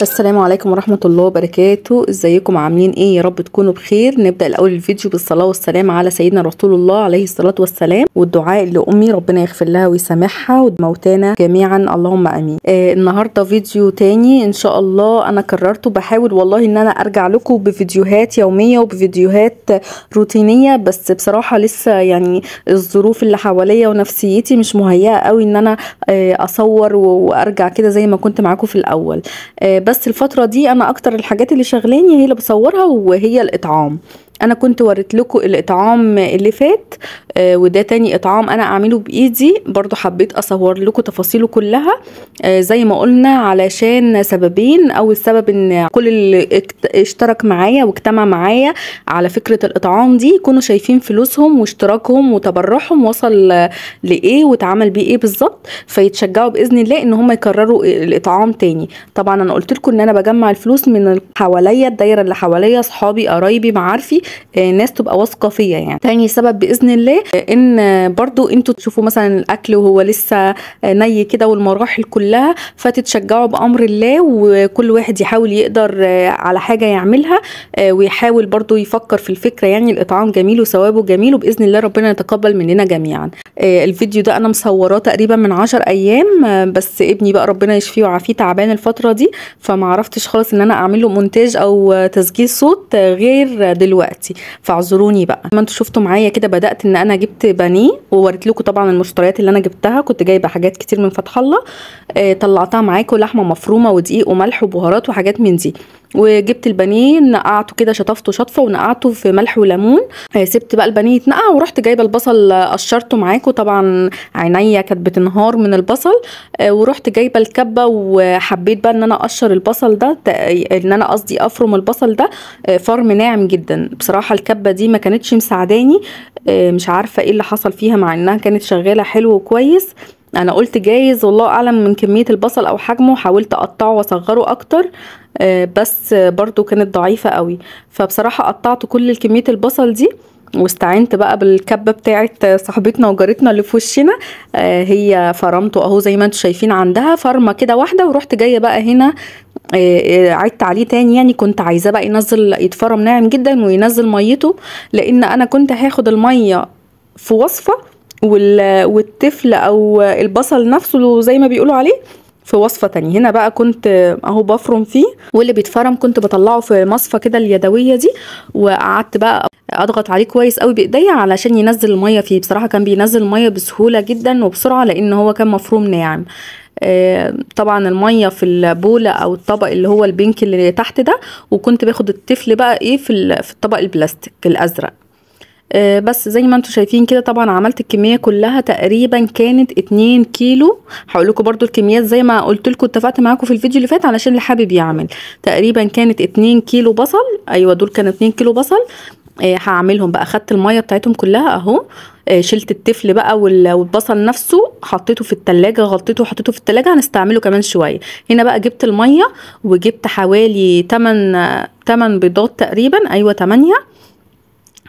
السلام عليكم ورحمة الله وبركاته. ازيكم عاملين ايه؟ يا رب تكونوا بخير. نبدأ الأول الفيديو بالصلاة والسلام على سيدنا رسول الله عليه الصلاة والسلام، والدعاء لأمي ربنا يغفر لها ويسامحها وموتانا جميعا اللهم امين. النهاردة فيديو تاني ان شاء الله. انا قررت بحاول والله ان انا ارجع لكم بفيديوهات يومية وبفيديوهات روتينية، بس بصراحة لسه يعني الظروف اللي حواليا ونفسيتي مش مهيئة قوي ان انا اصور وارجع كده زي ما كنت معاكم في الاول. بس الفترة دي انا اكتر الحاجات اللي شغلاني هي اللي بصورها وهي الاطعام. انا كنت وريت لكم الاطعام اللي فات، وده تاني اطعام انا اعمله بايدي، برضو حبيت اصور لكم تفاصيله كلها زي ما قلنا علشان سببين. اول سبب ان كل اللي اشترك معايا واجتمع معايا على فكرة الاطعام دي يكونوا شايفين فلوسهم واشتراكهم وتبرعهم وصل لايه واتعمل بيه ايه بالظبط، فيتشجعوا باذن الله ان هم يكرروا الاطعام تاني. طبعا انا قلت لكم ان انا بجمع الفلوس من حواليا، الدايره اللي حواليا، اصحابي، قرايبي، معارفي، ناس تبقى واثقه فيا يعني. تاني سبب باذن الله ان برضو انتوا تشوفوا مثلا الاكل وهو لسه ني كده والمراحل كلها، فتتشجعوا بامر الله، وكل واحد يحاول يقدر على حاجه يعملها، ويحاول برضو يفكر في الفكره. يعني الاطعام جميل وثوابه جميل، وباذن الله ربنا يتقبل مننا جميعا. الفيديو ده انا مصوراه تقريبا من 10 ايام، بس ابني بقى ربنا يشفيه ويعافيه تعبان الفتره دي، فما عرفتش خالص ان انا اعمل له مونتاج او تسجيل صوت غير دلوقتي، فاعذروني بقى. ما انتوا شفتوا معايا كده بدات ان انا جبت بانيه، ووريت لكم طبعا المشتريات اللي انا جبتها. كنت جايبه حاجات كتير من فتح الله، طلعتها معاكم، لحمه مفرومه ودقيق وملح وبهارات وحاجات من دي. وجبت البانيه نقعته كده، شطفته شطفه ونقعته في ملح وليمون. سبت بقى البانيه يتنقع، ورحت جايبه البصل قشرته معاكم. طبعا عينيا كانت بتنهار من البصل، ورحت جايبه الكبه، وحبيت بقى ان انا اقشر البصل ده، ان انا قصدي افرم البصل ده فرم ناعم جدا. بصراحه الكبه دي ما كانتش مساعداني، مش عارفه ايه اللي حصل فيها، مع انها كانت شغاله حلو وكويس. انا قلت جايز والله اعلم من كميه البصل او حجمه، حاولت اقطعه واصغره اكتر، بس برضو كانت ضعيفه قوي. فبصراحه قطعت كل كميه البصل دي، واستعنت بقى بالكبه بتاعت صاحبتنا وجارتنا اللي في وشنا. هي فرمته اهو زي ما انتم شايفين، عندها فرمه كده واحده. ورحت جايه بقى هنا عدت عليه تاني، يعني كنت عايزاه بقى يتفرم ناعم جدا وينزل ميته، لان انا كنت هاخد الميه في وصفه، والتفل او البصل نفسه زي ما بيقولوا عليه في وصفة تانية. هنا بقى كنت اهو بفرم فيه، واللي بيتفرم كنت بطلعه في مصفى كده اليدوية دي، وقعدت بقى اضغط عليه كويس قوي بايديا علشان ينزل المية فيه. بصراحة كان بينزل المية بسهولة جدا وبسرعة، لان هو كان مفروم ناعم. طبعا المية في البولة او الطبق اللي هو البينك اللي تحت ده، وكنت باخد التفل بقى ايه في الطبق البلاستيك الازرق. بس زي ما انتم شايفين كده. طبعا عملت الكميه كلها تقريبا كانت 2 كيلو. هقول لكم برده الكميات زي ما قلت لكم، اتفقت معاكم في الفيديو اللي فات علشان اللي حابب يعمل. تقريبا كانت 2 كيلو بصل، ايوه دول كانوا 2 كيلو بصل. هعملهم بقى، خدت الميه بتاعتهم كلها اهو، شلت التفل بقى والبصل نفسه، حطيته في التلاجة، غطيته وحطيته في التلاجة، هنستعمله كمان شويه. هنا بقى جبت الميه، وجبت حوالي 8 بيضات تقريبا، ايوه 8،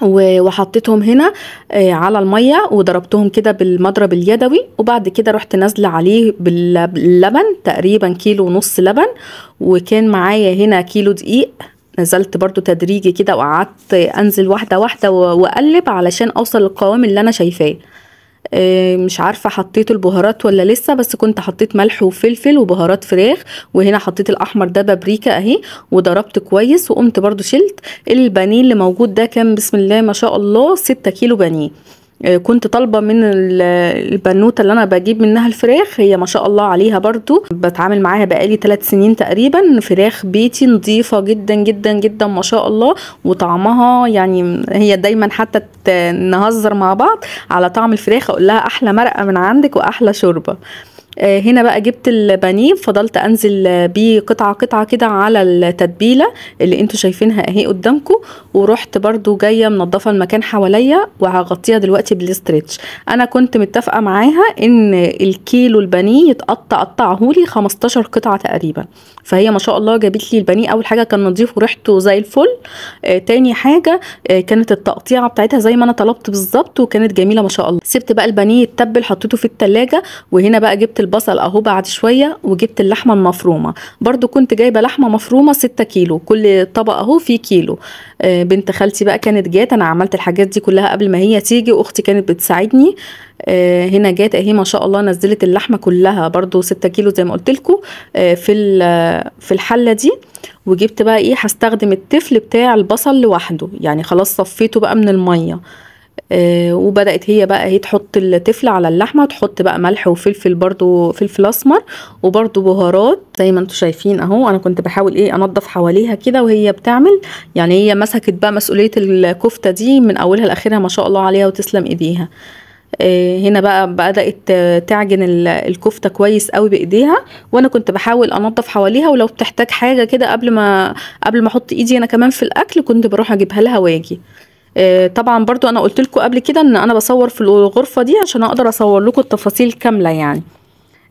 وحطيتهم هنا على المية، وضربتهم كده بالمضرب اليدوي. وبعد كده رحت نازله عليه باللبن، تقريبا 1.5 كيلو لبن. وكان معايا هنا كيلو دقيق، نزلت برضو تدريجي كده، وقعدت انزل واحدة واحدة واقلب علشان اوصل للقوام اللي انا شايفاه. مش عارفة حطيت البهارات ولا لسه، بس كنت حطيت ملح وفلفل وبهارات فراخ، وهنا حطيت الاحمر ده بابريكا اهي، وضربت كويس. وقمت برضو شلت البانيه اللي موجود ده، كان بسم الله ما شاء الله 6 كيلو بانيه. كنت طالبه من البنوته اللي انا بجيب منها الفراخ، هي ما شاء الله عليها برضو بتعامل معاها بقالي 3 سنين تقريبا، فراخ بيتي نظيفه جدا جدا جدا ما شاء الله، وطعمها يعني هي دايما حتى نهزر مع بعض على طعم الفراخ، اقول لها احلى مرقه من عندك واحلى شوربه. هنا بقى جبت البانيه، فضلت انزل بيه قطعه قطعه كده على التتبيله اللي انتوا شايفينها اهي قدامكم. ورحت برضو جايه منضفه المكان حواليا، وهغطيها دلوقتي بالاسترتش. انا كنت متفقه معاها ان الكيلو البانيه يتقطع قطعهولي 15 قطعه تقريبا، فهي ما شاء الله جابت لي البانيه. اول حاجه كان نظيف وريحته زي الفل، تاني حاجه كانت التقطيعه بتاعتها زي ما انا طلبت بالظبط، وكانت جميله ما شاء الله. سبت بقى البانيه يتبل، حطيته في التلاجة. وهنا بقى جبت البصل اهو بعد شويه، وجبت اللحمه المفرومه. برضو كنت جايبه لحمه مفرومه 6 كيلو، كل طبق اهو فيه كيلو. بنت خالتي بقى كانت جات، انا عملت الحاجات دي كلها قبل ما هي تيجي، واختي كانت بتساعدني. هنا جات اهي ما شاء الله، نزلت اللحمه كلها برضو 6 كيلو زي ما قلت لكم في الحله دي. وجبت بقى ايه، هستخدم التفل بتاع البصل لوحده، يعني خلاص صفيته بقى من الميه. وبدأت هي بقى هي تحط التفل على اللحمة، تحط بقى ملح وفلفل، برضو فلفل اسمر، وبرضو بهارات زي ما انتم شايفين اهو. انا كنت بحاول ايه انضف حواليها كده وهي بتعمل، يعني هي مسكت بقى مسؤولية الكفتة دي من اولها لاخرها ما شاء الله عليها، وتسلم ايديها. هنا بقى بدأت تعجن الكفتة كويس قوي بايديها، وانا كنت بحاول انضف حواليها، ولو بتحتاج حاجة كده قبل ما احط ايدي انا كمان في الاكل كنت بروح اجيبها لها واجي. طبعا برضو انا قلت لكم قبل كده ان انا بصور في الغرفة دي عشان اقدر اصور لكم التفاصيل كاملة يعني.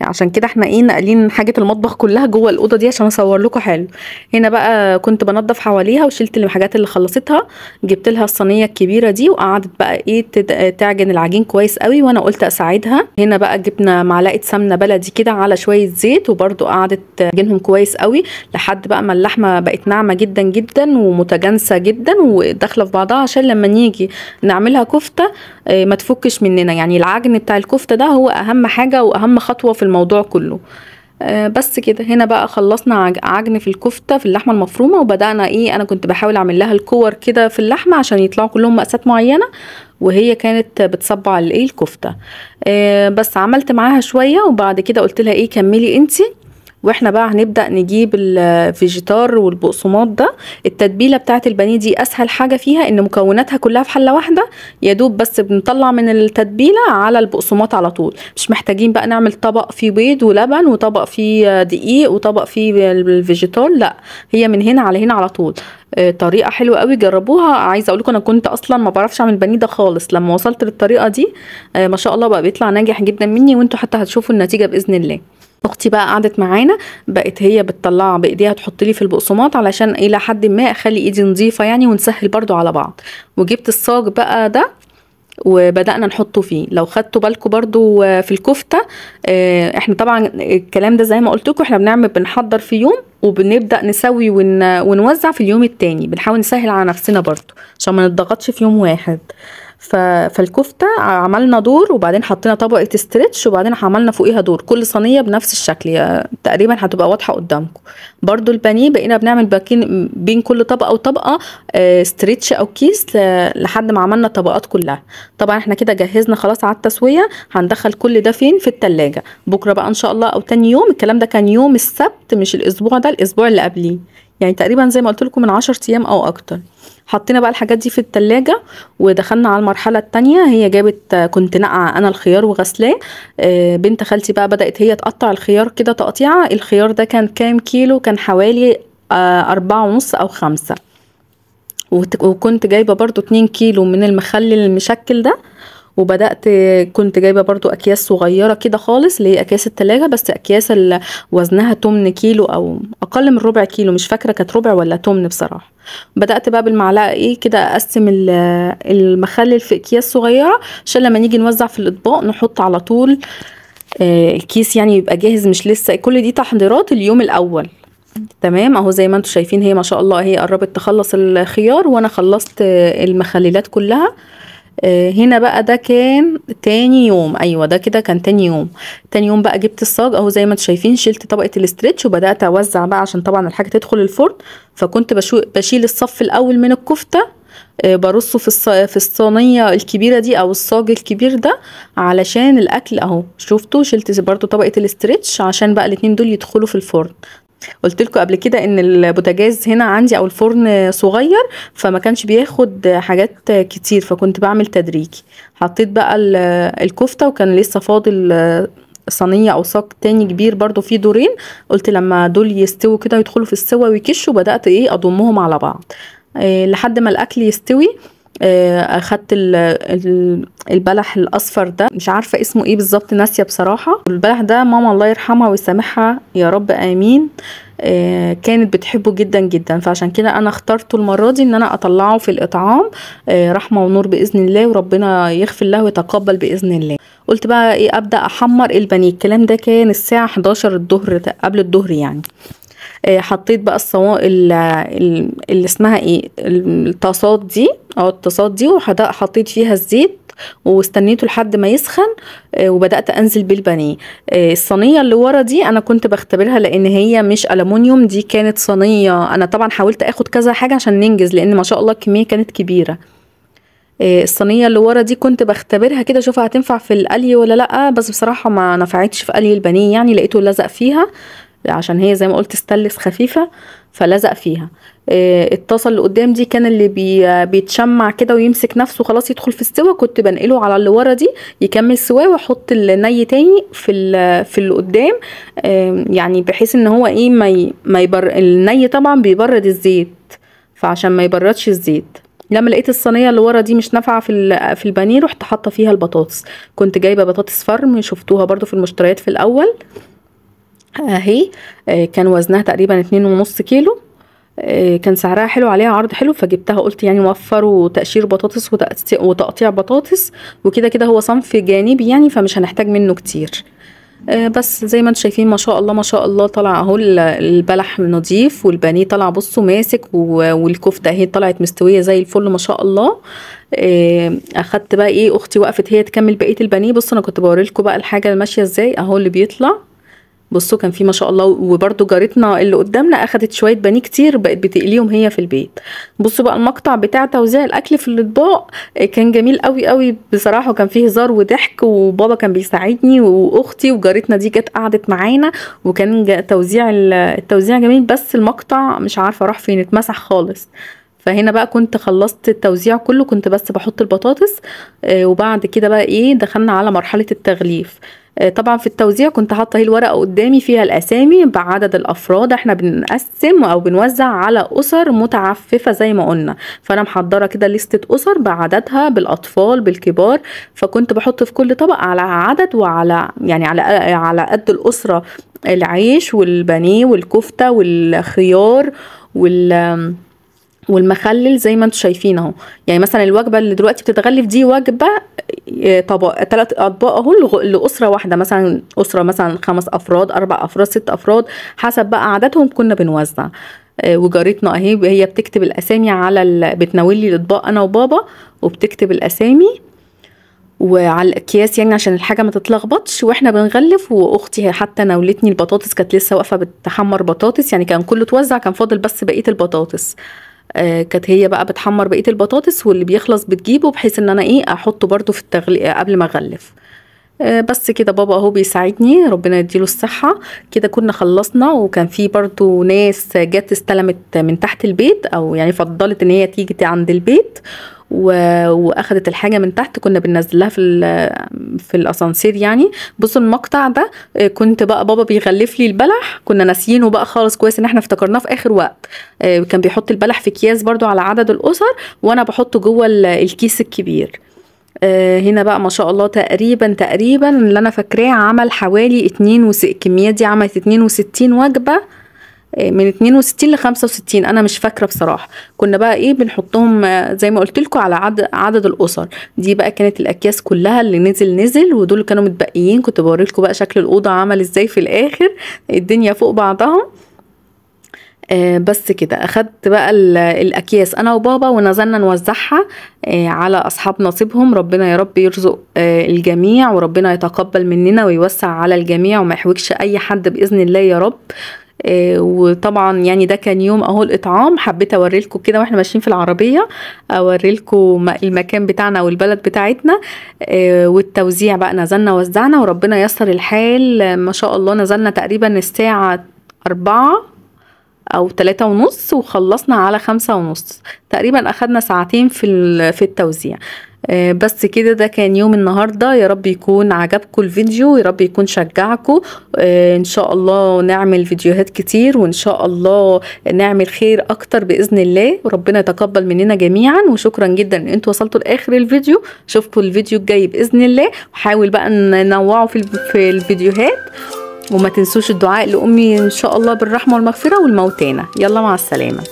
عشان كده احنا ايه ناقلين حاجه المطبخ كلها جوه الاوضه دي عشان اصور لكم حلو. هنا بقى كنت بنضف حواليها وشلت الحاجات اللي خلصتها، جبت لها الصينيه الكبيره دي، وقعدت بقى ايه تعجن العجين كويس قوي، وانا قلت اساعدها. هنا بقى جبنا معلقه سمنه بلدي كده على شويه زيت، وبرده قعدت تعجنهم كويس قوي لحد بقى ما اللحمه بقت ناعمه جدا جدا ومتجانسه جدا وداخله في بعضها، عشان لما نيجي نعملها كفته ما تفكش مننا. يعني العجن بتاع الكفته ده هو اهم حاجه واهم خطوه في الموضوع كله. بس كده. هنا بقى خلصنا عجن في الكفته في اللحمه المفرومه، وبدانا ايه، انا كنت بحاول اعمل لها الكور كده في اللحمه عشان يطلعوا كلهم مقاسات معينه، وهي كانت بتصبع الايه الكفته. بس عملت معاها شويه، وبعد كده قلت لها ايه كملي انتي، واحنا بقى هنبدأ نجيب الفيجيتار والبقسماط ده. التتبيلة بتاعت البانيه دي اسهل حاجة فيها ان مكوناتها كلها في حلة واحدة، يا دوب بس بنطلع من التتبيلة على البقسماط على طول، مش محتاجين بقى نعمل طبق فيه بيض ولبن وطبق فيه دقيق وطبق فيه الفيجيتار، لا هي من هنا على هنا على طول. طريقة حلوة قوي، جربوها. عايزة اقول لكم انا كنت اصلا ما بعرفش اعمل البانيه ده خالص، لما وصلت للطريقة دي ما شاء الله بقى بيطلع ناجح جدا مني، وانتوا حتى هتشوفوا النتيجة بإذن الله. اختي بقى قعدت معانا، بقت هي بتطلع بايديها تحط لي في البقسماط علشان الى حد ما اخلي ايدي نظيفه يعني، ونسهل برضو على بعض. وجبت الصاج بقى ده وبدأنا نحطه فيه. لو خدتوا بالكم برضو في الكفتة، احنا طبعا الكلام ده زي ما قلت لكم احنا بنحضر في يوم، وبنبدأ نسوي ونوزع في اليوم التاني، بنحاول نسهل على نفسنا برضو عشان ما نضغطش في يوم واحد. فالكفتة عملنا دور، وبعدين حطينا طبقة استرتش، وبعدين عملنا فوقيها دور، كل صينية بنفس الشكل يعني تقريبا هتبقى واضحة قدامكم. برضو البانيه بقينا بنعمل بين كل طبقة وطبقة استرتش او كيس لحد ما عملنا الطبقات كلها. طبعا احنا كده جهزنا خلاص على التسوية. هندخل كل ده فين؟ في التلاجة بكرة بقى ان شاء الله او تاني يوم. الكلام ده كان يوم السبت مش الاسبوع ده، الاسبوع اللي قبليه، يعني تقريبا زي ما قلت لكم من 10 ايام او اكتر. حطينا بقى الحاجات دي في التلاجة، ودخلنا على المرحلة التانية. هي جابت، كنت نقع انا الخيار وغسلاه. بنت خالتي بقى بدأت هي تقطع الخيار كده تقطيعة. الخيار ده كان كام كيلو؟ كان حوالي 4.5 أو 5. وكنت جايبة برضو 2 كيلو من المخلل المشكل ده. وبدأت كنت جايبة برضو أكياس صغيرة كده خالص، اللي هي أكياس التلاجة، بس أكياس وزنها 8 كيلو أو أقل من ربع كيلو، مش فاكرة كانت ربع ولا 8 بصراحة. بدأت بقى بالمعلقة ايه كده أقسم المخلل في أكياس صغيرة، عشان لما نيجي نوزع في الأطباق نحط على طول الكيس يعني يبقى جاهز، مش لسه. كل دي تحضيرات اليوم الأول. تمام اهو زي ما انتم شايفين، هي ما شاء الله هي قربت تخلص الخيار، وانا خلصت المخللات كلها. هنا بقى ده كان تاني يوم. ايوه ده كده كان تاني يوم. تاني يوم بقى جبت الصاج اهو زي ما انتم شايفين، شلت طبقة الاسترتش وبدأت اوزع بقى عشان طبعا الحاجة تدخل الفرن. فكنت بشيل الصف الاول من الكفتة، برصه في الصينية الكبيرة دي او الصاج الكبير ده علشان الاكل اهو. شفتوا شلت برضو طبقة الاسترتش عشان بقى الاتنين دول يدخلوا في الفرن. قلت لكم قبل كده ان البوتاجاز هنا عندي او الفرن صغير، فما كانش بياخد حاجات كتير، فكنت بعمل تدريجي. حطيت بقى الكفتة، وكان لسه فاضل صينية او صاج تاني كبير برضو فيه دورين. قلت لما دول يستووا كده يدخلوا في السوا ويكشوا، بدأت ايه اضمهم على بعض لحد ما الاكل يستوي. اخدت البلح الاصفر ده، مش عارفه اسمه ايه بالظبط، ناسيه بصراحه. البلح ده ماما الله يرحمها ويسامحها يا رب امين، كانت بتحبه جدا جدا، فعشان كده انا اخترته المره دي ان انا اطلعه في الاطعام، رحمه ونور باذن الله، وربنا يغفر له ويتقبل باذن الله. قلت بقى ايه، ابدا احمر البانيه. الكلام ده كان الساعه 11 الظهر، قبل الظهر يعني. حطيت بقى اللي اسمها ايه، الطاسات دي، الطاسات دي، وحطيت فيها الزيت واستنيته لحد ما يسخن، وبدأت انزل بالبانيه. الصينية اللي ورا دي انا كنت بختبرها لان هي مش ألمونيوم، دي كانت صينية. انا طبعا حاولت اخد كذا حاجة عشان ننجز لان ما شاء الله الكمية كانت كبيرة. الصينية اللي ورا دي كنت بختبرها كده اشوفها هتنفع في القلي ولا لا، بس بصراحة ما نفعتش في قلي البانيه، يعني لقيته لزق فيها عشان هي زي ما قلت ستانلس خفيفة فلزق فيها. الطاسة اللي قدام دي كان اللي بيتشمع كده ويمسك نفسه خلاص يدخل في السوا، كنت بنقله على اللي ورا دي يكمل سوا، واحط الني تاني في اللي قدام، يعني بحيث ان هو ايه ما الني طبعا بيبرد الزيت، فعشان ما يبردش الزيت. لما لقيت الصينيه اللي ورا دي مش نافعه في البانيه، رحت حاطه فيها البطاطس. كنت جايبه بطاطس فرم، شفتوها برضو في المشتريات في الاول اهي. كان وزنها تقريبا 2.5 كيلو. كان سعرها حلو، عليها عرض حلو، فجبتها. قلت يعني وفر وتقشير بطاطس وتقطيع بطاطس، وكده كده هو صنف جانبي يعني، فمش هنحتاج منه كتير. بس زي ما انتم شايفين ما شاء الله ما شاء الله، طلع اهو البلح نضيف، والبانيه طلع بصوا ماسك، والكفته اهي طلعت مستويه زي الفل ما شاء الله. اخدت بقى ايه، اختي وقفت هي تكمل بقيه البانيه. بصوا انا كنت بوريلكم بقى الحاجه ماشيه ازاي اهو، اللي بيطلع بصوا كان في ما شاء الله. وبرده جارتنا اللي قدامنا اخدت شويه بانيه كتير بقت بتقليهم هي في البيت. بصوا بقى المقطع بتاع توزيع الاكل في الاطباق كان جميل قوي قوي بصراحه، وكان فيه هزار وضحك، وبابا كان بيساعدني، واختي وجارتنا دي جت قعدت معانا، وكان التوزيع جميل. بس المقطع مش عارفه راح فين، اتمسح خالص. فهنا بقى كنت خلصت التوزيع كله، كنت بس بحط البطاطس، وبعد كده بقى ايه دخلنا على مرحله التغليف. طبعا في التوزيع كنت حاطه اهي الورقه قدامي فيها الاسامي بعدد الافراد. احنا بنقسم او بنوزع على اسر متعففه زي ما قلنا، فانا محضره كده لستة اسر بعددها، بالاطفال بالكبار، فكنت بحط في كل طبق على عدد، وعلى يعني على قد الاسره، العيش والبانيه والكفته والخيار والمخلل زي ما انتم شايفين اهو. يعني مثلا الوجبه اللي دلوقتي بتتغلف دي وجبه طبق 3 اطباق اهو لاسره واحده، مثلا اسره مثلا 5 افراد 4 افراد 6 افراد حسب بقى عددهم كنا بنوزع. وجارتنا اهي هي بتكتب الاسامي على بتناول لي الاطباق انا وبابا، وبتكتب الاسامي وعلى الاكياس يعني عشان الحاجه ما تتلخبطش واحنا بنغلف. واختي حتى ناولتني البطاطس، كانت لسه واقفه بتحمر بطاطس، يعني كان كله اتوزع، كان فاضل بس بقيه البطاطس. كانت هي بقى بتحمر بقيه البطاطس، واللي بيخلص بتجيبه بحيث ان انا ايه احطه برده في قبل ما اغلف. بس كده بابا اهو بيساعدني ربنا يديله الصحه. كده كنا خلصنا، وكان في برضو ناس جت استلمت من تحت البيت، او يعني فضلت ان هي تيجي عند البيت واخدت الحاجه من تحت، كنا بننزلها في الاسانسير يعني. بصوا المقطع ده كنت بقى بابا بيغلف لي البلح، كنا ناسيينه بقى خالص، كويس ان احنا افتكرناه في اخر وقت. كان بيحط البلح في اكياس برضو على عدد الاسر، وانا بحطه جوه الكيس الكبير. هنا بقى ما شاء الله تقريبا اللي انا فاكراه عمل حوالي الكميات دي عملت 62 وجبه، من 62 ل 65 انا مش فاكره بصراحه. كنا بقى ايه بنحطهم زي ما قلت لكم على عدد الاسر. دي بقى كانت الاكياس كلها اللي نزل، ودول كانوا متبقيين. كنت بوريلكم بقى شكل الاوضه عمل ازاي في الاخر، الدنيا فوق بعضها. بس كده اخدت بقى الاكياس انا وبابا ونزلنا نوزعها على اصحاب نصيبهم. ربنا يا رب يرزق الجميع، وربنا يتقبل مننا ويوسع على الجميع، وما يحوجش اي حد باذن الله يا رب. وطبعا يعني ده كان يوم اهو الاطعام. حبيت اوريلكم كده واحنا ماشيين في العربيه، اوريلكم المكان بتاعنا والبلد بتاعتنا. والتوزيع بقى نزلنا وزعنا، وربنا يسر الحال ما شاء الله. نزلنا تقريبا الساعه 4 او 3:30، وخلصنا على 5:30 تقريبا. اخدنا ساعتين في التوزيع. بس كده، ده كان يوم النهارده. يا رب يكون عجبكم الفيديو، يا رب يكون شجعكم. ان شاء الله نعمل فيديوهات كتير، وان شاء الله نعمل خير اكتر باذن الله، وربنا يتقبل مننا جميعا. وشكرا جدا ان انتوا وصلتوا لاخر الفيديو. اشوفكم الفيديو الجاي باذن الله، وحاول بقى ننوعه في الفيديوهات، وما تنسوش الدعاء لامي ان شاء الله بالرحمه والمغفره والموتانه. يلا مع السلامه.